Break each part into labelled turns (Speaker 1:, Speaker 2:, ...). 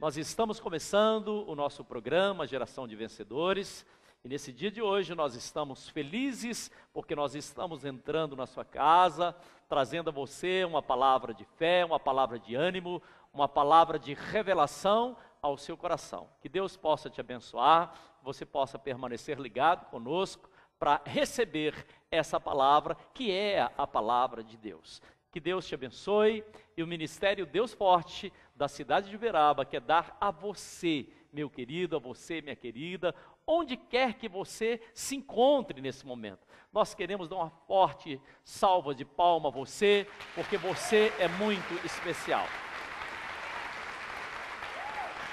Speaker 1: Nós estamos começando o nosso programa Geração de Vencedores, e nesse dia de hoje nós estamos felizes porque nós estamos entrando na sua casa, trazendo a você uma palavra de fé, uma palavra de ânimo, uma palavra de revelação ao seu coração. Que Deus possa te abençoar, você possa permanecer ligado conosco para receber essa palavra que é a palavra de Deus. Que Deus te abençoe, e o Ministério Deus Forte da cidade de Uberaba quer dar a você, meu querido, a você, minha querida, onde quer que você se encontre nesse momento. Nós queremos dar uma forte salva de palma a você, porque você é muito especial.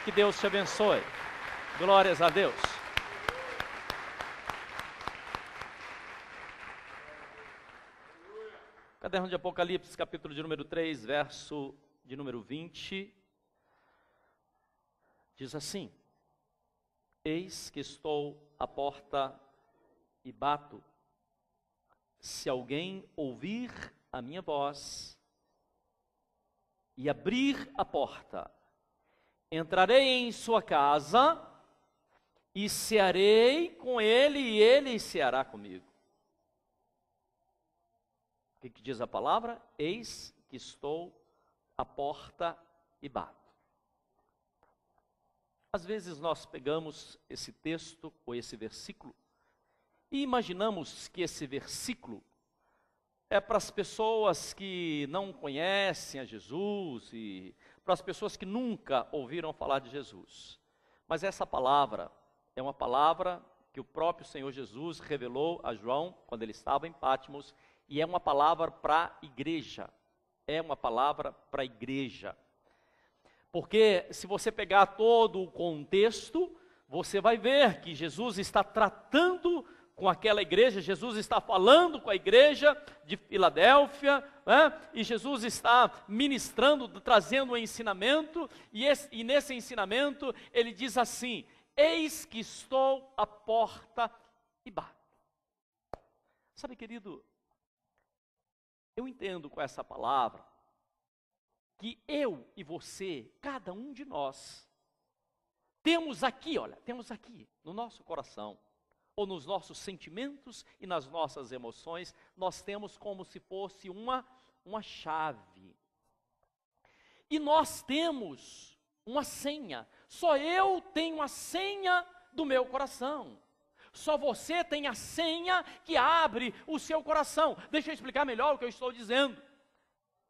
Speaker 1: Que Deus te abençoe. Glórias a Deus. Caderno de Apocalipse, capítulo de número 3, verso de número 20, diz assim: Eis que estou à porta e bato. Se alguém ouvir a minha voz e abrir a porta, entrarei em sua casa e cearei com ele e ele ceará comigo. O que diz a palavra? Eis que estou à porta e bato. Às vezes nós pegamos esse texto ou esse versículo e imaginamos que esse versículo é para as pessoas que não conhecem a Jesus e para as pessoas que nunca ouviram falar de Jesus. Mas essa palavra é uma palavra que o próprio Senhor Jesus revelou a João quando ele estava em Patmos, e é uma palavra para a igreja. É uma palavra para a igreja. Porque se você pegar todo o contexto, você vai ver que Jesus está tratando com aquela igreja, Jesus está falando com a igreja de Filadélfia, né? E Jesus está ministrando, trazendo um ensinamento, e nesse ensinamento ele diz assim: eis que estou à porta e bato. Sabe, querido, eu entendo com essa palavra que eu e você, cada um de nós, temos aqui no nosso coração, ou nos nossos sentimentos e nas nossas emoções, nós temos como se fosse uma chave. E nós temos uma senha. Só eu tenho a senha do meu coração. Só você tem a senha que abre o seu coração. Deixa eu explicar melhor o que eu estou dizendo.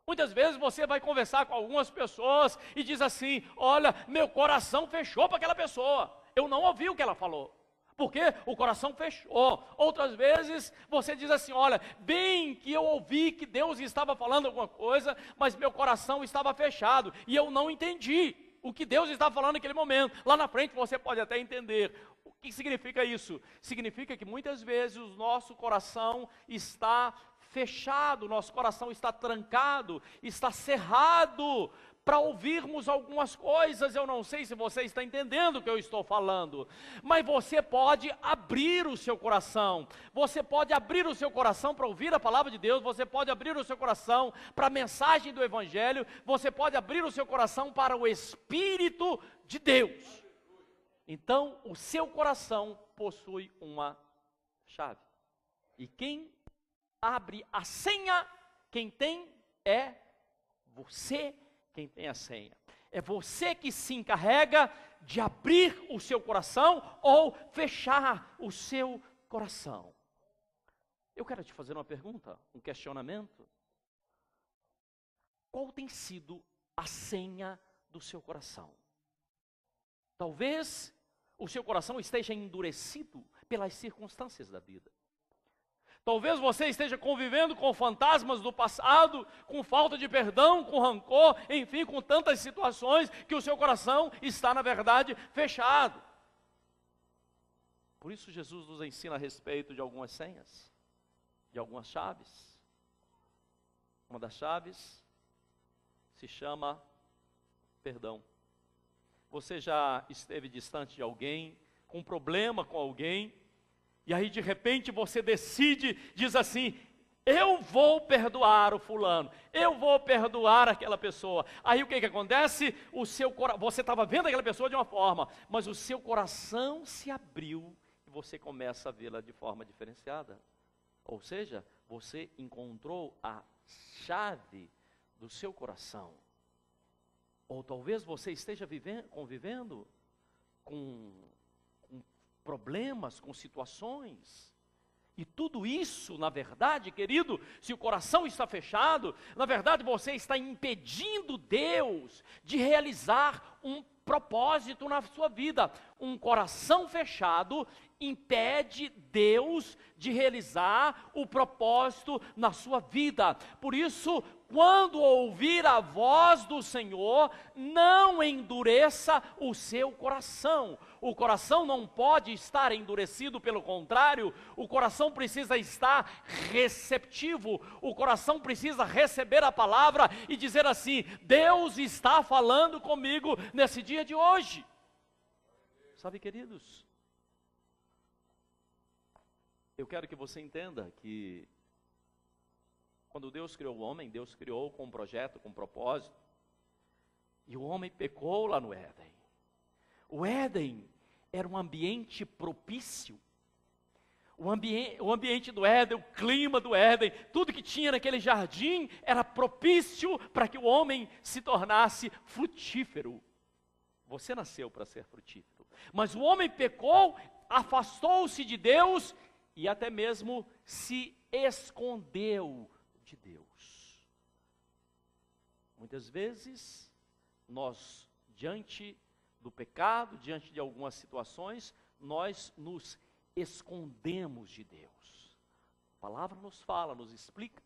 Speaker 1: Muitas vezes você vai conversar com algumas pessoas e diz assim: olha, meu coração fechou para aquela pessoa. Eu não ouvi o que ela falou, porque o coração fechou. Outras vezes você diz assim: olha, bem que eu ouvi que Deus estava falando alguma coisa, mas meu coração estava fechado e eu não entendi o que Deus estava falando naquele momento. Lá na frente você pode até entender. O que significa isso? Significa que muitas vezes o nosso coração está fechado, nosso coração está trancado, está cerrado para ouvirmos algumas coisas. Eu não sei se você está entendendo o que eu estou falando, mas você pode abrir o seu coração. Você pode abrir o seu coração para ouvir a palavra de Deus. Você pode abrir o seu coração para a mensagem do Evangelho. Você pode abrir o seu coração para o Espírito de Deus. Então, o seu coração possui uma chave. E quem abre a senha, quem tem é você, quem tem a senha. É você que se encarrega de abrir o seu coração ou fechar o seu coração. Eu quero te fazer uma pergunta, um questionamento. Qual tem sido a senha do seu coração? Talvez o seu coração esteja endurecido pelas circunstâncias da vida. Talvez você esteja convivendo com fantasmas do passado, com falta de perdão, com rancor, enfim, com tantas situações que o seu coração está, na verdade, fechado. Por isso Jesus nos ensina a respeito de algumas senhas, de algumas chaves. Uma das chaves se chama perdão. Você já esteve distante de alguém, com problema com alguém, e aí de repente você decide, diz assim: eu vou perdoar o fulano, eu vou perdoar aquela pessoa. Aí o que acontece? Você estava vendo aquela pessoa de uma forma, mas o seu coração se abriu e você começa a vê-la de forma diferenciada. Ou seja, você encontrou a chave do seu coração. Ou talvez você esteja convivendo com problemas, com situações. E tudo isso, na verdade, querido, se o coração está fechado, na verdade você está impedindo Deus de realizar um propósito na sua vida. Um coração fechado impede Deus de realizar o propósito na sua vida. Por isso, quando ouvir a voz do Senhor, não endureça o seu coração. O coração não pode estar endurecido, pelo contrário, o coração precisa estar receptivo. O coração precisa receber a palavra e dizer assim: Deus está falando comigo nesse dia de hoje. Sabe, queridos, eu quero que você entenda que quando Deus criou o homem, Deus criou com um projeto, com um propósito. E o homem pecou lá no Éden. O Éden era um ambiente propício. O ambiente do Éden, o clima do Éden, tudo que tinha naquele jardim era propício para que o homem se tornasse frutífero. Você nasceu para ser frutífero. Mas o homem pecou, afastou-se de Deus e até mesmo se escondeu de Deus. Muitas vezes, nós, diante do pecado, diante de algumas situações, nós nos escondemos de Deus. A palavra nos fala, nos explica,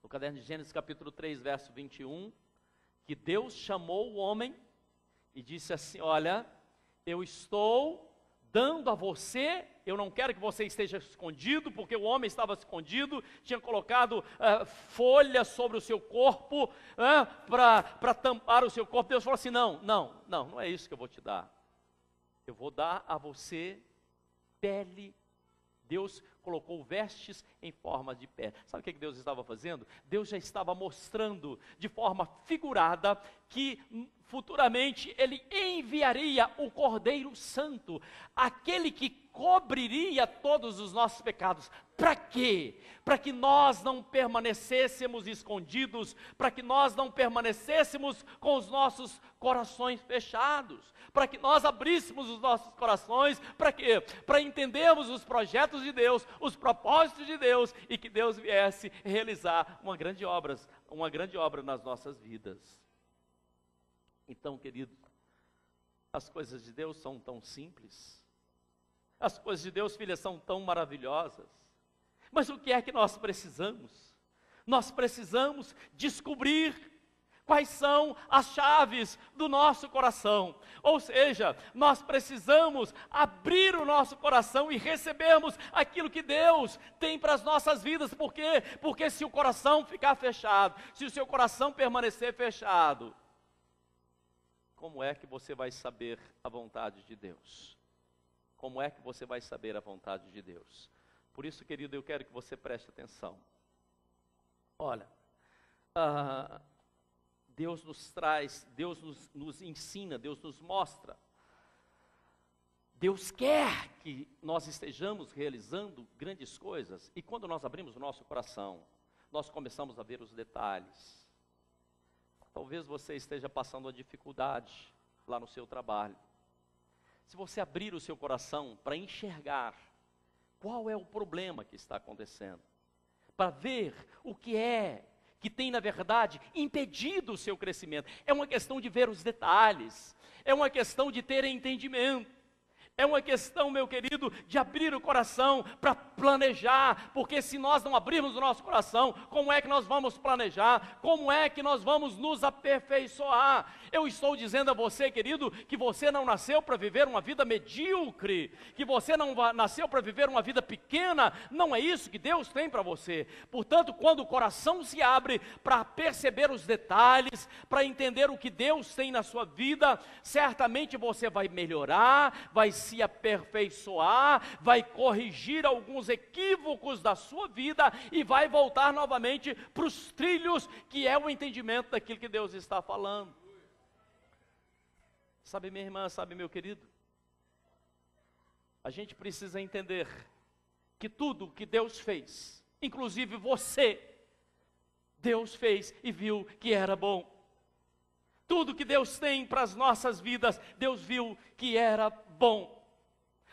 Speaker 1: no caderno de Gênesis capítulo 3, verso 21, que Deus chamou o homem e disse assim: olha, eu estou dando a você, eu não quero que você esteja escondido, porque o homem estava escondido, tinha colocado folhas sobre o seu corpo, para tampar o seu corpo. Deus falou assim: não é isso que eu vou te dar. Eu vou dar a você pele. Deus colocou vestes em forma de pele. Sabe o que Deus estava fazendo? Deus já estava mostrando de forma figurada que futuramente Ele enviaria o Cordeiro Santo, aquele que cobriria todos os nossos pecados. Para quê? Para que nós não permanecêssemos escondidos, para que nós não permanecêssemos com os nossos corações fechados, para que nós abríssemos os nossos corações. Para quê? Para entendermos os projetos de Deus, os propósitos de Deus, e que Deus viesse realizar uma grande obra nas nossas vidas. Então, querido, as coisas de Deus são tão simples, as coisas de Deus, filha, são tão maravilhosas, mas o que é que nós precisamos? Nós precisamos descobrir quais são as chaves do nosso coração. Ou seja, nós precisamos abrir o nosso coração e recebermos aquilo que Deus tem para as nossas vidas. Por quê? Porque se o coração ficar fechado, se o seu coração permanecer fechado, como é que você vai saber a vontade de Deus? Como é que você vai saber a vontade de Deus? Por isso, querido, eu quero que você preste atenção. Olha, Deus nos traz, Deus nos ensina, Deus nos mostra. Deus quer que nós estejamos realizando grandes coisas. E quando nós abrimos o nosso coração, nós começamos a ver os detalhes. Talvez você esteja passando uma dificuldade lá no seu trabalho. Se você abrir o seu coração para enxergar qual é o problema que está acontecendo, para ver o que é que tem, na verdade, impedido o seu crescimento. É uma questão de ver os detalhes, é uma questão de ter entendimento. É uma questão, meu querido, de abrir o coração para planejar, porque se nós não abrirmos o nosso coração, como é que nós vamos planejar? Como é que nós vamos nos aperfeiçoar? Eu estou dizendo a você, querido, que você não nasceu para viver uma vida medíocre, que você não nasceu para viver uma vida pequena. Não é isso que Deus tem para você. Portanto, quando o coração se abre para perceber os detalhes, para entender o que Deus tem na sua vida, certamente você vai melhorar, vai se aperfeiçoar, vai corrigir alguns os equívocos da sua vida e vai voltar novamente para os trilhos, que é o entendimento daquilo que Deus está falando. Sabe, minha irmã, sabe, meu querido? A gente precisa entender que tudo que Deus fez, inclusive você, Deus fez e viu que era bom. Tudo que Deus tem para as nossas vidas, Deus viu que era bom.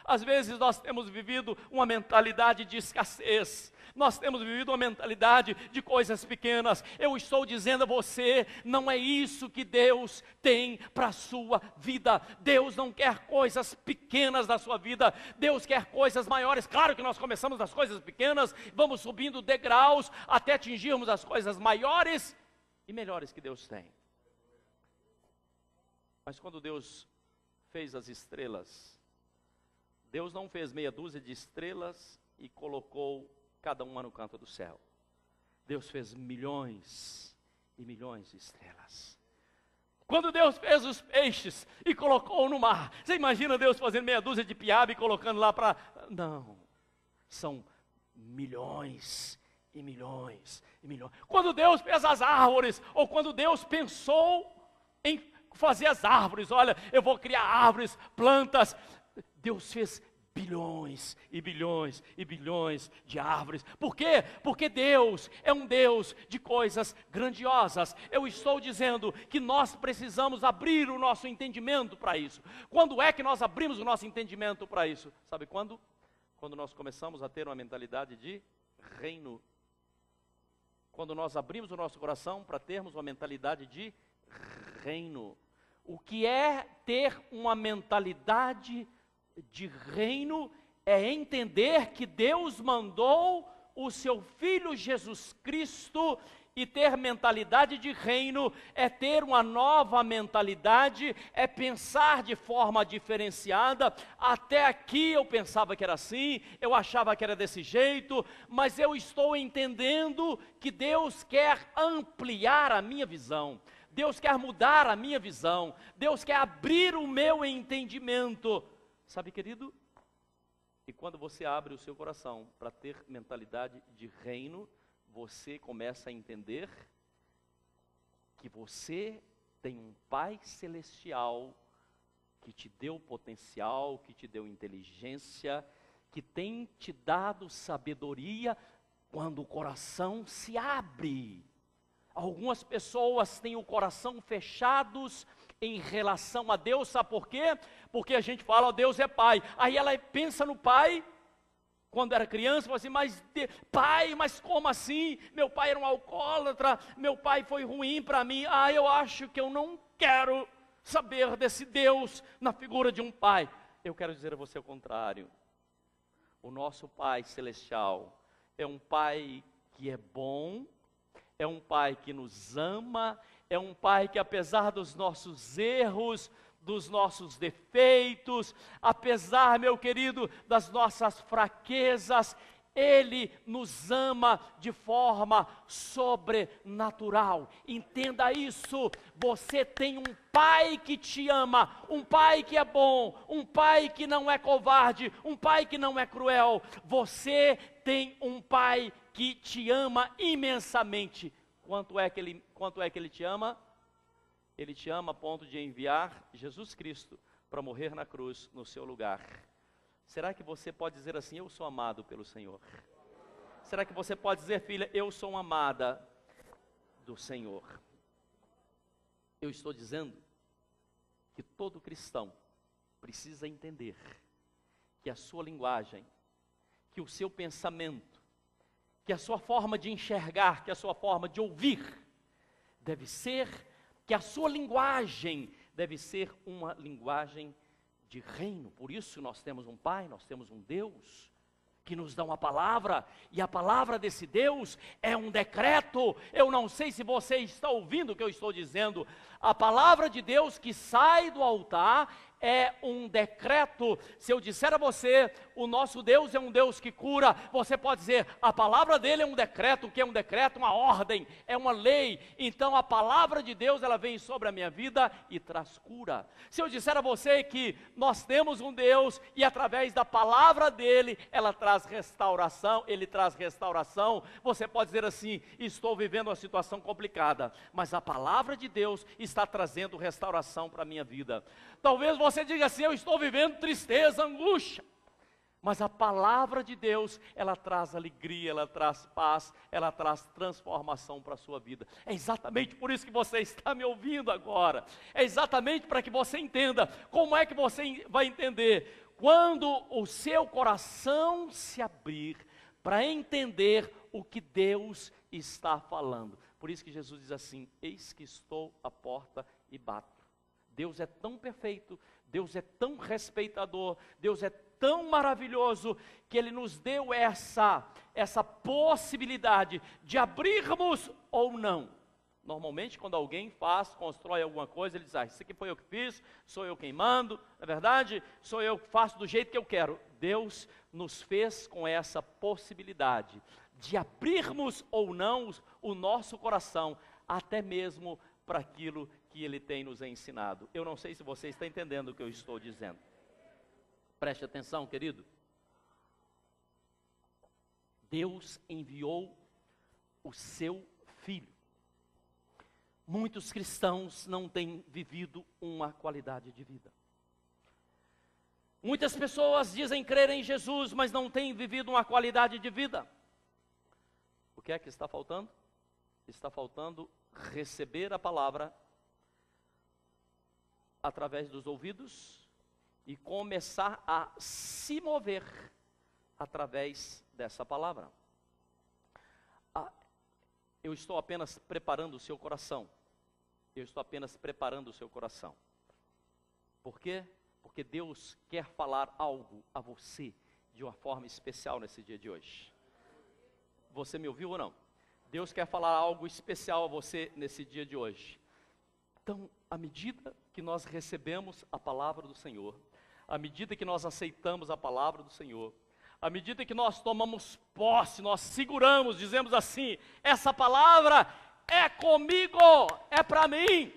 Speaker 1: Às vezes nós temos vivido uma mentalidade de escassez, nós temos vivido uma mentalidade de coisas pequenas. Eu estou dizendo a você, não é isso que Deus tem para a sua vida. Deus não quer coisas pequenas da sua vida, Deus quer coisas maiores. Claro que nós começamos das coisas pequenas, vamos subindo degraus até atingirmos as coisas maiores e melhores que Deus tem. Mas quando Deus fez as estrelas, Deus não fez meia dúzia de estrelas e colocou cada uma no canto do céu. Deus fez milhões e milhões de estrelas. Quando Deus fez os peixes e colocou no mar, você imagina Deus fazendo meia dúzia de piaba e colocando lá para... Não, são milhões e milhões e milhões. Quando Deus fez as árvores, ou quando Deus pensou em fazer as árvores, olha, eu vou criar árvores, plantas. Deus fez bilhões e bilhões e bilhões de árvores. Por quê? Porque Deus é um Deus de coisas grandiosas. Eu estou dizendo que nós precisamos abrir o nosso entendimento para isso. Quando é que nós abrimos o nosso entendimento para isso? Sabe quando? Quando nós começamos a ter uma mentalidade de reino. Quando nós abrimos o nosso coração para termos uma mentalidade de reino. O que é ter uma mentalidade de reino? É entender que Deus mandou o seu Filho Jesus Cristo, e ter mentalidade de reino é ter uma nova mentalidade, é pensar de forma diferenciada. Até aqui eu pensava que era assim, eu achava que era desse jeito, mas eu estou entendendo que Deus quer ampliar a minha visão. Deus quer mudar a minha visão, Deus quer abrir o meu entendimento. Sabe, querido? E quando você abre o seu coração para ter mentalidade de reino, você começa a entender que você tem um Pai Celestial que te deu potencial, que te deu inteligência, que tem te dado sabedoria quando o coração se abre. Algumas pessoas têm o coração fechados em relação a Deus, sabe por quê? Porque a gente fala, ó, Deus é Pai, aí ela pensa no Pai, quando era criança, fala assim, pai, mas como assim? Meu pai era um alcoólatra, meu pai foi ruim para mim, eu acho que eu não quero saber desse Deus na figura de um pai. Eu quero dizer a você o contrário. O nosso Pai Celestial é um Pai que é bom, é um Pai que nos ama, é um Pai que, apesar dos nossos erros, dos nossos defeitos, apesar, meu querido, das nossas fraquezas, Ele nos ama de forma sobrenatural. Entenda isso, você tem um Pai que te ama, um Pai que é bom, um Pai que não é covarde, um Pai que não é cruel. Você tem um Pai que te ama imensamente. Quanto é que Ele te ama? Ele te ama a ponto de enviar Jesus Cristo para morrer na cruz no seu lugar. Será que você pode dizer assim, eu sou amado pelo Senhor? Será que você pode dizer, filha, eu sou uma amada do Senhor? Eu estou dizendo que todo cristão precisa entender que a sua linguagem, que o seu pensamento, que a sua forma de enxergar, que a sua forma de ouvir, deve ser, que a sua linguagem deve ser uma linguagem de reino. Por isso nós temos um Pai, nós temos um Deus que nos dá uma palavra, e a palavra desse Deus é um decreto. Eu não sei se você está ouvindo o que eu estou dizendo. A palavra de Deus que sai do altar é um decreto. Se eu disser a você, o nosso Deus é um Deus que cura, você pode dizer, a palavra dele é um decreto. O que é um decreto? Uma ordem, é uma lei. Então a palavra de Deus, ela vem sobre a minha vida e traz cura. Se eu disser a você que nós temos um Deus e através da palavra dele, ela traz restauração, ele traz restauração, você pode dizer assim, estou vivendo uma situação complicada, mas a palavra de Deus está trazendo restauração para a minha vida. Talvez você diga assim, eu estou vivendo tristeza, angústia, mas a palavra de Deus, ela traz alegria, ela traz paz, ela traz transformação para a sua vida. É exatamente por isso que você está me ouvindo agora, é exatamente para que você entenda. Como é que você vai entender? Quando o seu coração se abrir para entender o que Deus está falando. Por isso que Jesus diz assim, eis que estou à porta e bato. Deus é tão perfeito, Deus é tão respeitador, Deus é tão maravilhoso, que Ele nos deu essa possibilidade de abrirmos ou não. Normalmente quando alguém constrói alguma coisa, ele diz, isso aqui foi eu que fiz, sou eu quem mando, não é verdade? Sou eu que faço do jeito que eu quero. Deus nos fez com essa possibilidade de abrirmos ou não o nosso coração, até mesmo para aquilo que Ele tem nos ensinado. Eu não sei se você está entendendo o que eu estou dizendo. Preste atenção, querido. Deus enviou o seu Filho. Muitos cristãos não têm vivido uma qualidade de vida. Muitas pessoas dizem crer em Jesus, mas não têm vivido uma qualidade de vida. O que é que está faltando? Está faltando receber a palavra através dos ouvidos e começar a se mover através dessa palavra. Eu estou apenas preparando o seu coração. Eu estou apenas preparando o seu coração. Por quê? Porque Deus quer falar algo a você de uma forma especial nesse dia de hoje. Você me ouviu ou não? Deus quer falar algo especial a você nesse dia de hoje. Então, à medida que nós recebemos a palavra do Senhor, à medida que nós aceitamos a palavra do Senhor, à medida que nós tomamos posse, nós seguramos, dizemos assim, essa palavra é comigo, é para mim,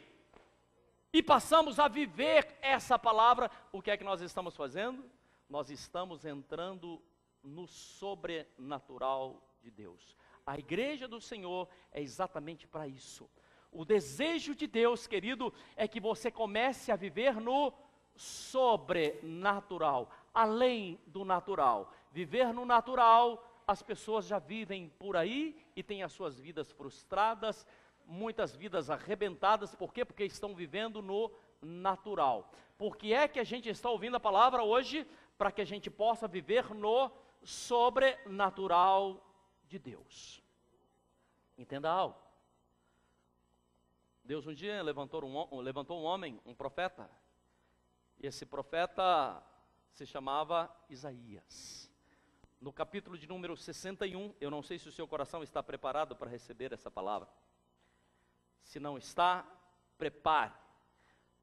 Speaker 1: e passamos a viver essa palavra, o que é que nós estamos fazendo? Nós estamos entrando no sobrenatural de Deus. A igreja do Senhor é exatamente para isso. O desejo de Deus, querido, é que você comece a viver no sobrenatural, além do natural. Viver no natural, as pessoas já vivem por aí e têm as suas vidas frustradas, muitas vidas arrebentadas. Por quê? Porque estão vivendo no natural. Por que é que a gente está ouvindo a palavra hoje? Para que a gente possa viver no sobrenatural de Deus. Entenda algo. Deus um dia levantou um homem, um profeta, e esse profeta se chamava Isaías. No capítulo de número 61, eu não sei se o seu coração está preparado para receber essa palavra. Se não está, prepare.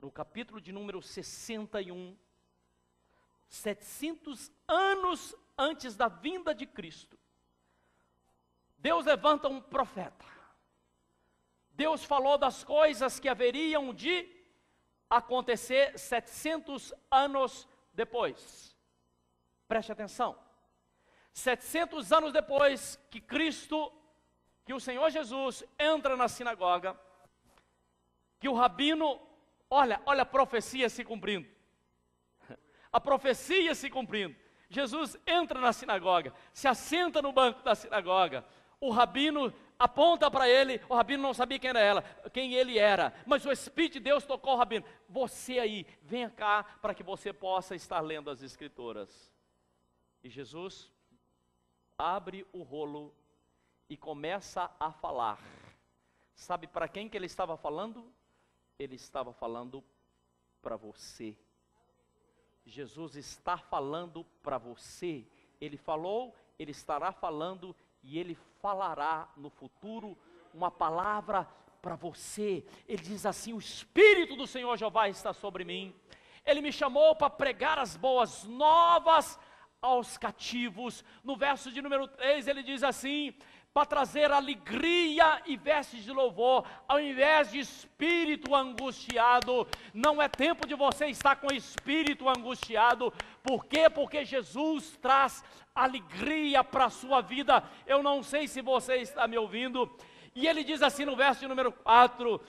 Speaker 1: No capítulo de número 61, 700 anos antes da vinda de Cristo, Deus levanta um profeta. Deus falou das coisas que haveriam de acontecer 700 anos depois. Preste atenção. 700 anos depois que que o Senhor Jesus entra na sinagoga, que o rabino, olha a profecia se cumprindo. A profecia se cumprindo. Jesus entra na sinagoga, se assenta no banco da sinagoga. O rabino aponta para ele, o rabino não sabia quem ele era, mas o Espírito de Deus tocou o rabino. Você aí, venha cá para que você possa estar lendo as Escrituras. E Jesus abre o rolo e começa a falar. Sabe para quem que ele estava falando? Ele estava falando para você. Jesus está falando para você. Ele falou, ele estará falando e ele falará no futuro uma palavra para você. Ele diz assim: o Espírito do Senhor Jeová está sobre mim. Ele me chamou para pregar as boas novas aos cativos. No verso de número 3 ele diz assim: para trazer alegria e vestes de louvor, ao invés de espírito angustiado. Não é tempo de você estar com espírito angustiado. Por quê? Porque Jesus traz alegria para a sua vida. Eu não sei se você está me ouvindo. E ele diz assim no verso de número 4,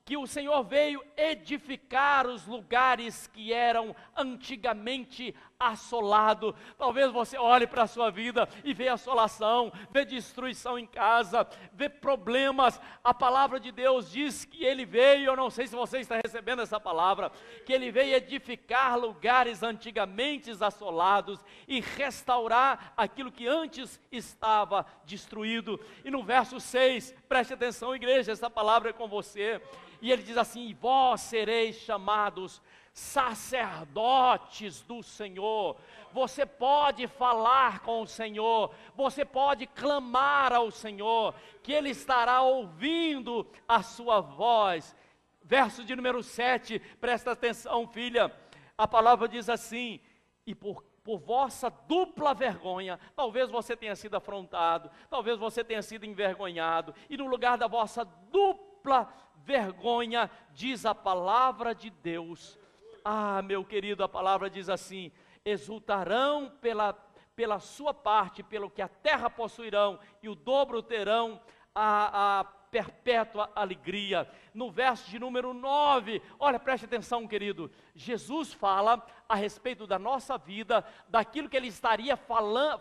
Speaker 1: que o Senhor veio edificar os lugares que eram antigamente assolados. Talvez você olhe para a sua vida e vê assolação, vê destruição em casa, vê problemas. A palavra de Deus diz que Ele veio, eu não sei se você está recebendo essa palavra, que Ele veio edificar lugares antigamente assolados e restaurar aquilo que antes estava destruído. E no verso 6, preste atenção, igreja, essa palavra é com você. E ele diz assim: e vós sereis chamados sacerdotes do Senhor. Você pode falar com o Senhor, você pode clamar ao Senhor, que Ele estará ouvindo a sua voz. Verso de número 7, presta atenção, filha, a palavra diz assim: e por vossa dupla vergonha, talvez você tenha sido afrontado, talvez você tenha sido envergonhado, e no lugar da vossa dupla vergonha, diz a palavra de Deus, meu querido, a palavra diz assim: exultarão pela sua parte, pelo que a terra possuirão, e o dobro terão a perpétua alegria. No verso de número 9, olha, preste atenção, querido, Jesus fala a respeito da nossa vida, daquilo que Ele estaria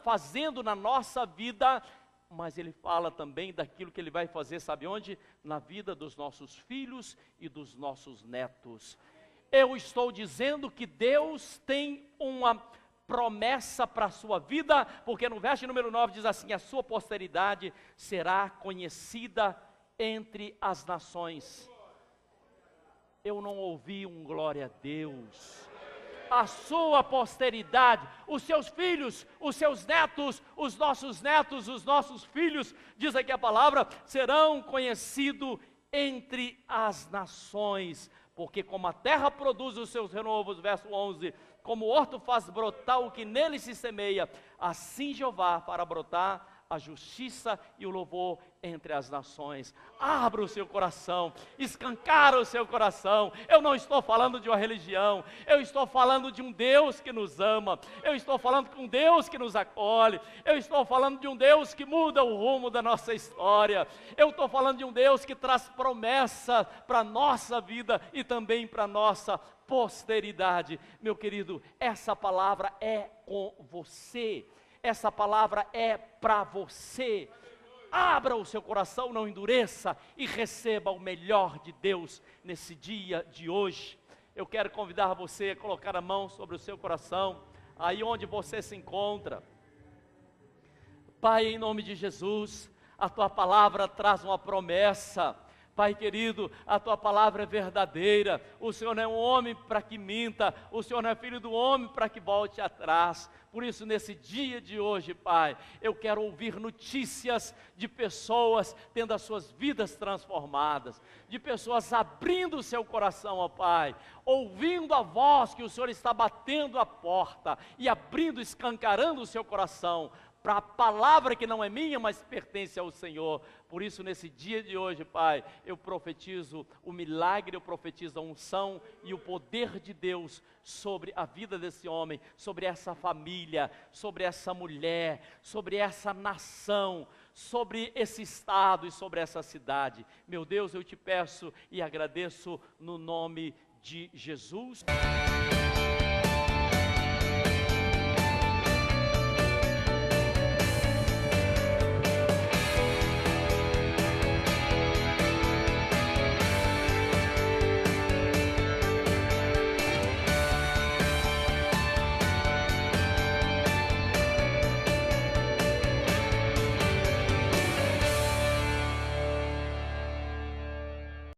Speaker 1: fazendo na nossa vida, mas Ele fala também daquilo que Ele vai fazer, sabe onde? Na vida dos nossos filhos e dos nossos netos. Eu estou dizendo que Deus tem uma promessa para a sua vida, porque no verso número 9 diz assim: a sua posteridade será conhecida entre as nações. Eu não ouvi um glória a Deus. A sua posteridade, os seus filhos, os seus netos, os nossos filhos, diz aqui a palavra, serão conhecidos entre as nações, porque como a terra produz os seus renovos, verso 11, como o horto faz brotar o que nele se semeia, assim Jeová fará brotar a justiça e o louvor entre as nações. Abra o seu coração, escancara o seu coração. Eu não estou falando de uma religião, eu estou falando de um Deus que nos ama, eu estou falando de um Deus que nos acolhe, eu estou falando de um Deus que muda o rumo da nossa história, eu estou falando de um Deus que traz promessa para a nossa vida e também para a nossa posteridade. Meu querido, essa palavra é com você. Essa palavra é para você. Abra o seu coração, não endureça e receba o melhor de Deus nesse dia de hoje. Eu quero convidar você a colocar a mão sobre o seu coração, aí onde você se encontra. Pai, em nome de Jesus, a tua palavra traz uma promessa. Pai querido, a tua palavra é verdadeira. O Senhor não é um homem para que minta, o Senhor não é filho do homem para que volte atrás. Por isso, nesse dia de hoje, Pai, eu quero ouvir notícias de pessoas tendo as suas vidas transformadas, de pessoas abrindo o seu coração, ó Pai, ouvindo a voz que o Senhor está batendo a porta e abrindo, escancarando o seu coração para a palavra que não é minha, mas pertence ao Senhor. Por isso, nesse dia de hoje, Pai, eu profetizo o milagre, eu profetizo a unção e o poder de Deus sobre a vida desse homem, sobre essa família, sobre essa mulher, sobre essa nação, sobre esse estado e sobre essa cidade. Meu Deus, eu te peço e agradeço no nome de Jesus.